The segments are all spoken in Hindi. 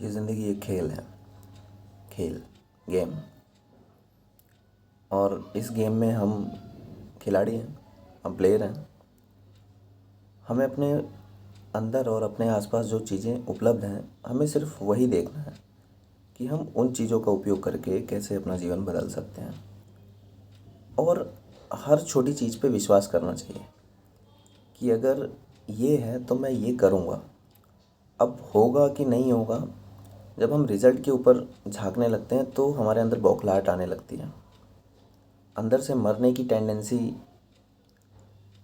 ये ज़िंदगी एक खेल है। खेल, गेम। और इस गेम में हम खिलाड़ी हैं, हम प्लेयर हैं। हमें अपने अंदर और अपने आसपास जो चीज़ें उपलब्ध हैं, हमें सिर्फ वही देखना है कि हम उन चीज़ों का उपयोग करके कैसे अपना जीवन बदल सकते हैं। और हर छोटी चीज़ पे विश्वास करना चाहिए कि अगर ये है तो मैं ये करूँगा। अब होगा कि नहीं होगा, जब हम रिज़ल्ट के ऊपर झाँकने लगते हैं तो हमारे अंदर बौखलाहट आने लगती है। अंदर से मरने की टेंडेंसी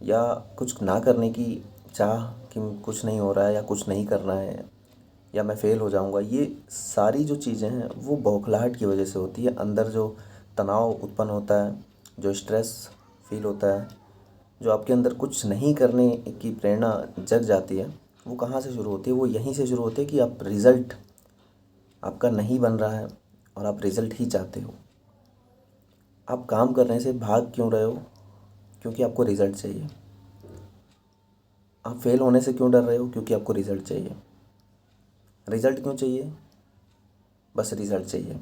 या कुछ ना करने की चाह कि कुछ नहीं हो रहा है या कुछ नहीं करना है या मैं फ़ेल हो जाऊंगा, ये सारी जो चीज़ें हैं वो बौखलाहट की वजह से होती है। अंदर जो तनाव उत्पन्न होता है, जो स्ट्रेस फील होता है, जो आपके अंदर कुछ नहीं करने की प्रेरणा जग जाती है, वो कहाँ से शुरू होती है? वो यहीं से शुरू होती है कि आप रिज़ल्ट आपका नहीं बन रहा है और आप रिज़ल्ट ही चाहते हो। आप काम करने से भाग क्यों रहे हो? क्योंकि आपको रिज़ल्ट चाहिए। आप फेल होने से क्यों डर रहे हो? क्योंकि आपको रिज़ल्ट चाहिए। रिज़ल्ट क्यों चाहिए? बस रिज़ल्ट चाहिए।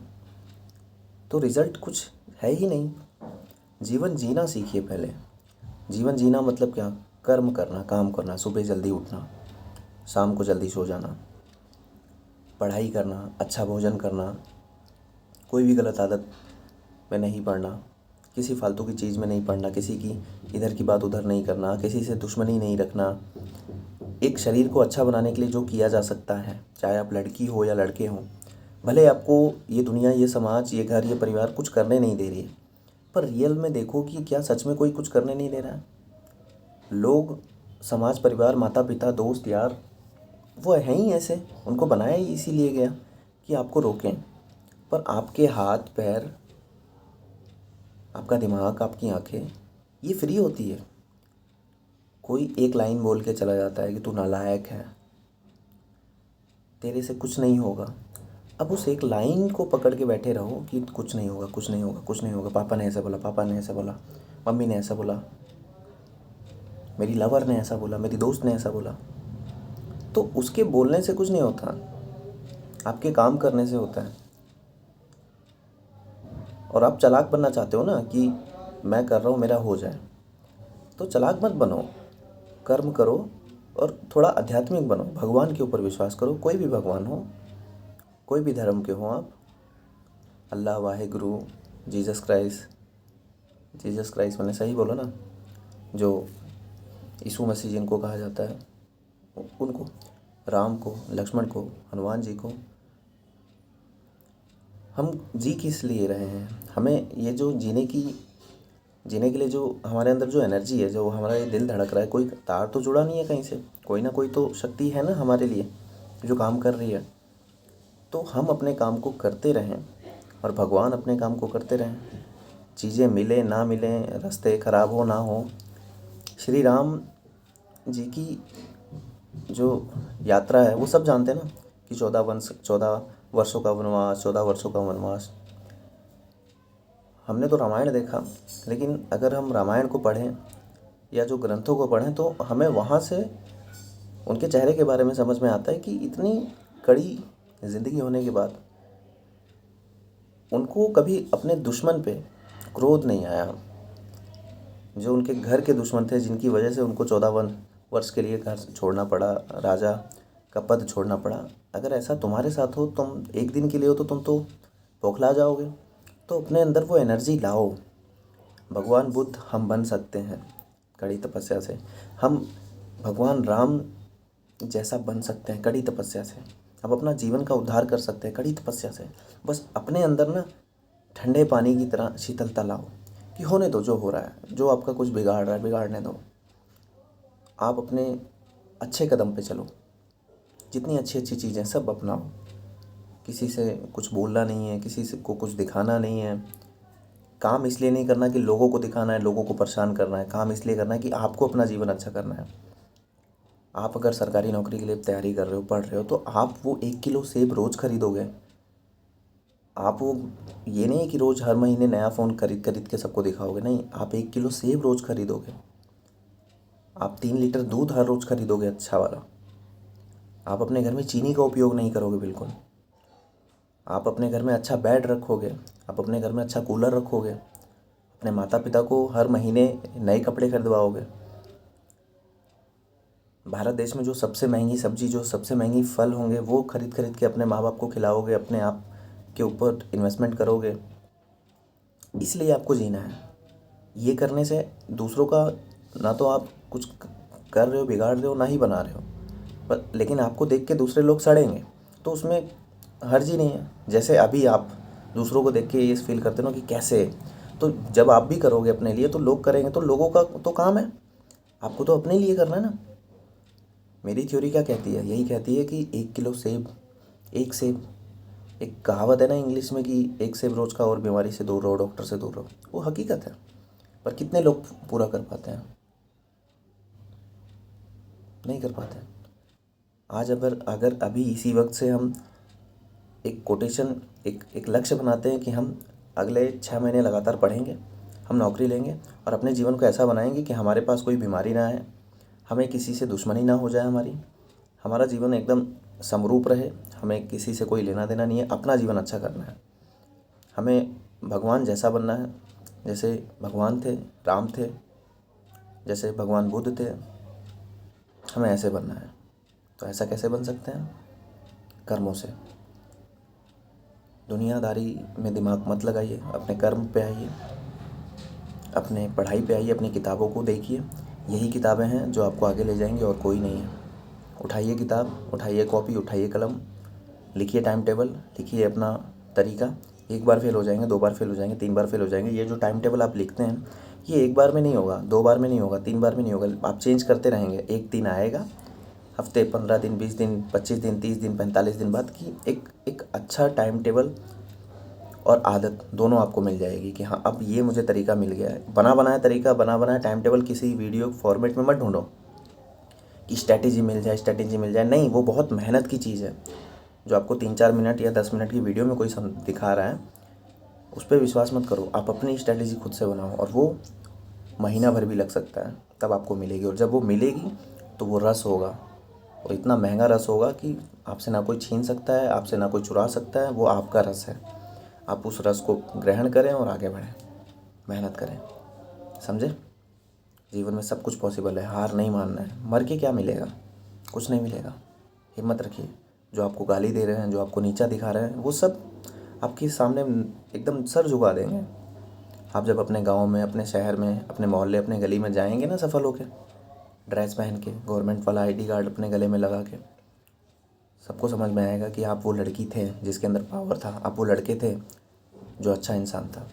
तो रिज़ल्ट कुछ है ही नहीं। जीवन जीना सीखिए पहले। जीवन जीना मतलब क्या? कर्म करना, काम करना, सुबह जल्दी उठना, शाम को जल्दी सो जाना, पढ़ाई करना, अच्छा भोजन करना, कोई भी गलत आदत में नहीं पड़ना, किसी फालतू की चीज़ में नहीं पड़ना, किसी की इधर की बात उधर नहीं करना, किसी से दुश्मनी नहीं रखना। एक शरीर को अच्छा बनाने के लिए जो किया जा सकता है, चाहे आप लड़की हो या लड़के हों, भले आपको ये दुनिया, ये समाज, ये घर, ये परिवार कुछ करने नहीं दे रही है, पर रियल में देखो कि क्या सच में कोई कुछ करने नहीं दे रहा है? लोग, समाज, परिवार, माता पिता, दोस्त, यार, वो हैं ही ऐसे। उनको बनाया ही इसीलिए गया कि आपको रोकें। पर आपके हाथ पैर, आपका दिमाग, आपकी आंखें, ये फ्री होती है। कोई एक लाइन बोल के चला जाता है कि तू नालायक है, तेरे से कुछ नहीं होगा। अब उस एक लाइन को पकड़ के बैठे रहो कि कुछ नहीं होगा, कुछ नहीं होगा, कुछ नहीं होगा। पापा ने ऐसा बोला, पापा ने ऐसा बोला, मम्मी ने ऐसा बोला, मेरी लवर ने ऐसा बोला, मेरी दोस्त ने ऐसा बोला। तो उसके बोलने से कुछ नहीं होता, आपके काम करने से होता है। और आप चालाक बनना चाहते हो ना कि मैं कर रहा हूँ मेरा हो जाए, तो चालाक मत बनो। कर्म करो और थोड़ा आध्यात्मिक बनो। भगवान के ऊपर विश्वास करो। कोई भी भगवान हो, कोई भी धर्म के हो आप, Allah, Waheguru, Jesus Christ. Jesus Christ मैंने सही बोला ना? जो यीशु मसीह जिनको कहा जाता है, उनको, राम को, लक्ष्मण को, हनुमान जी को। हम जी किस लिए रहे हैं? हमें ये जो जीने के लिए जो हमारे अंदर जो एनर्जी है, जो हमारा ये दिल धड़क रहा है, कोई तार तो जुड़ा नहीं है कहीं से। कोई ना कोई तो शक्ति है ना हमारे लिए जो काम कर रही है। तो हम अपने काम को करते रहें और भगवान अपने काम को करते रहें। चीज़ें मिले ना मिलें, रास्ते ख़राब हो ना हो, श्री राम जी की जो यात्रा है वो सब जानते हैं ना कि 14 वर्षों का वनवास, 14 वर्षों का वनवास। हमने तो रामायण देखा, लेकिन अगर हम रामायण को पढ़ें या जो ग्रंथों को पढ़ें तो हमें वहाँ से उनके चेहरे के बारे में समझ में आता है कि इतनी कड़ी ज़िंदगी होने के बाद उनको कभी अपने दुश्मन पे क्रोध नहीं आया। जो उनके घर के दुश्मन थे, जिनकी वजह से उनको 14 वर्ष के लिए घर छोड़ना पड़ा, राजा का पद छोड़ना पड़ा, अगर ऐसा तुम्हारे साथ हो, तुम एक दिन के लिए हो, तो तुम तो बौखला जाओगे। तो अपने अंदर वो एनर्जी लाओ। भगवान बुद्ध हम बन सकते हैं कड़ी तपस्या से। हम भगवान राम जैसा बन सकते हैं कड़ी तपस्या से। हम अपना जीवन का उद्धार कर सकते हैं कड़ी तपस्या से। बस अपने अंदर ना ठंडे पानी की तरह शीतलता लाओ कि होने दो जो हो रहा है, जो आपका कुछ बिगाड़ रहा है बिगाड़ने दो। आप अपने अच्छे कदम पे चलो। जितनी अच्छी अच्छी चीज़ें सब अपनाओ। किसी से कुछ बोलना नहीं है, किसी से को कुछ दिखाना नहीं है। काम इसलिए नहीं करना कि लोगों को दिखाना है, लोगों को परेशान करना है। काम इसलिए करना है कि आपको अपना जीवन अच्छा करना है। आप अगर सरकारी नौकरी के लिए तैयारी कर रहे हो, पढ़ रहे हो, तो आप वो 1 किलो सेब रोज़ खरीदोगे। आप वो, ये नहीं कि रोज़ हर महीने नया फ़ोन खरीद खरीद के सबको दिखाओगे। नहीं, आप 1 किलो सेब रोज़ खरीदोगे। आप 3 लीटर दूध हर रोज़ खरीदोगे अच्छा वाला। आप अपने घर में चीनी का उपयोग नहीं करोगे बिल्कुल। आप अपने घर में अच्छा बेड रखोगे, आप अपने घर में अच्छा कूलर रखोगे, अपने माता पिता को हर महीने नए कपड़े खरीदवाओगे, भारत देश में जो सबसे महंगी सब्जी, जो सबसे महंगी फल होंगे वो खरीद खरीद के अपने माँ बाप को खिलाओगे, अपने आप के ऊपर इन्वेस्टमेंट करोगे। इसलिए आपको जीना है। ये करने से दूसरों का ना तो आप कुछ कर रहे हो, बिगाड़ रहे हो, ना ही बना रहे हो, पर लेकिन आपको देख के दूसरे लोग सड़ेंगे, तो उसमें हर्ज ही नहीं है। जैसे अभी आप दूसरों को देख के ये फील करते हो ना कि कैसे, तो जब आप भी करोगे अपने लिए तो लोग करेंगे, तो लोगों का तो काम है, आपको तो अपने लिए करना है ना। मेरी थ्योरी क्या कहती है, यही कहती है कि 1 किलो सेब, एक सेब, एक कहावत है ना इंग्लिश में कि एक सेब रोज का और बीमारी से दूर रहो, डॉक्टर से दूर रहो, वो हकीकत है। पर कितने लोग पूरा कर पाते हैं? नहीं कर पाते। आज अगर अगर अभी इसी वक्त से हम एक कोटेशन, एक लक्ष्य बनाते हैं कि हम अगले 6 महीने लगातार पढ़ेंगे, हम नौकरी लेंगे और अपने जीवन को ऐसा बनाएंगे कि हमारे पास कोई बीमारी ना आए, हमें किसी से दुश्मनी ना हो जाए, हमारा जीवन एकदम समरूप रहे, हमें किसी से कोई लेना देना नहीं है, अपना जीवन अच्छा करना है, हमें भगवान जैसा बनना है, जैसे भगवान थे, राम थे, जैसे भगवान बुद्ध थे, हमें ऐसे बनना है। तो ऐसा कैसे बन सकते हैं? कर्मों से। दुनियादारी में दिमाग मत लगाइए, अपने कर्म पे आइए, अपने पढ़ाई पे आइए, अपनी किताबों को देखिए। यही किताबें हैं जो आपको आगे ले जाएंगी और कोई नहीं है। उठाइए किताब, उठाइए कॉपी, उठाइए कलम, लिखिए टाइम टेबल, लिखिए अपना तरीका। एक बार फेल हो जाएंगे, 2 बार फेल हो जाएंगे, 3 बार फेल हो जाएंगे। ये जो टाइम टेबल आप लिखते हैं ये एक बार में नहीं होगा, 2 बार में नहीं होगा, 3 बार में नहीं होगा, आप चेंज करते रहेंगे। एक दिन आएगा, हफ्ते, 15 दिन, 20 दिन, 25 दिन, 30 दिन, 45 दिन बाद की एक अच्छा टाइम टेबल और आदत दोनों आपको मिल जाएगी कि हाँ अब ये मुझे तरीका मिल गया है। बना बनाया तरीका, बना बनाया टाइम टेबल किसी वीडियो फॉर्मेट में मत ढूंढो कि स्ट्रैटेजी मिल जाए, स्ट्रैटेजी मिल जाए। नहीं, वो बहुत मेहनत की चीज़ है। जो आपको 3-4 मिनट या 10 मिनट की वीडियो में कोई दिखा रहा है उस पर विश्वास मत करो। आप अपनी स्ट्रैटेजी खुद से बनाओ और वो महीना भर भी लग सकता है, तब आपको मिलेगी। और जब वो मिलेगी तो वो रस होगा, और इतना महंगा रस होगा कि आपसे ना कोई छीन सकता है, आपसे ना कोई चुरा सकता है। वो आपका रस है। आप उस रस को ग्रहण करें और आगे बढ़ें, मेहनत करें। समझे? जीवन में सब कुछ पॉसिबल है, हार नहीं मानना है। मर के क्या मिलेगा? कुछ नहीं मिलेगा। हिम्मत रखिए। जो आपको गाली दे रहे हैं, जो आपको नीचा दिखा रहे हैं, वो सब आपके सामने एकदम सर झुका देंगे। आप जब अपने गांव में, अपने शहर में, अपने मोहल्ले, अपने गली में जाएंगे ना सफल होके, ड्रेस पहन के, गवर्नमेंट वाला आईडी कार्ड अपने गले में लगा के, सबको समझ में आएगा कि आप वो लड़की थे जिसके अंदर पावर था, आप वो लड़के थे जो अच्छा इंसान था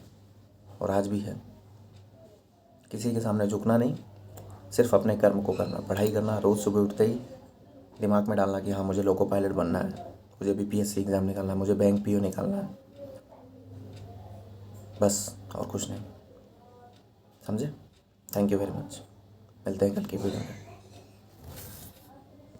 और आज भी है। किसी के सामने झुकना नहीं, सिर्फ अपने कर्म को करना, पढ़ाई करना, रोज़ सुबह उठते ही दिमाग में डालना कि हाँ मुझे लोको पायलट बनना है, मुझे बीपीएससी एग्ज़ाम निकालना है, मुझे बैंक पीओ निकालना है, बस और कुछ नहीं। समझे? Thank you very much. मिलते हैं कल की वीडियो में।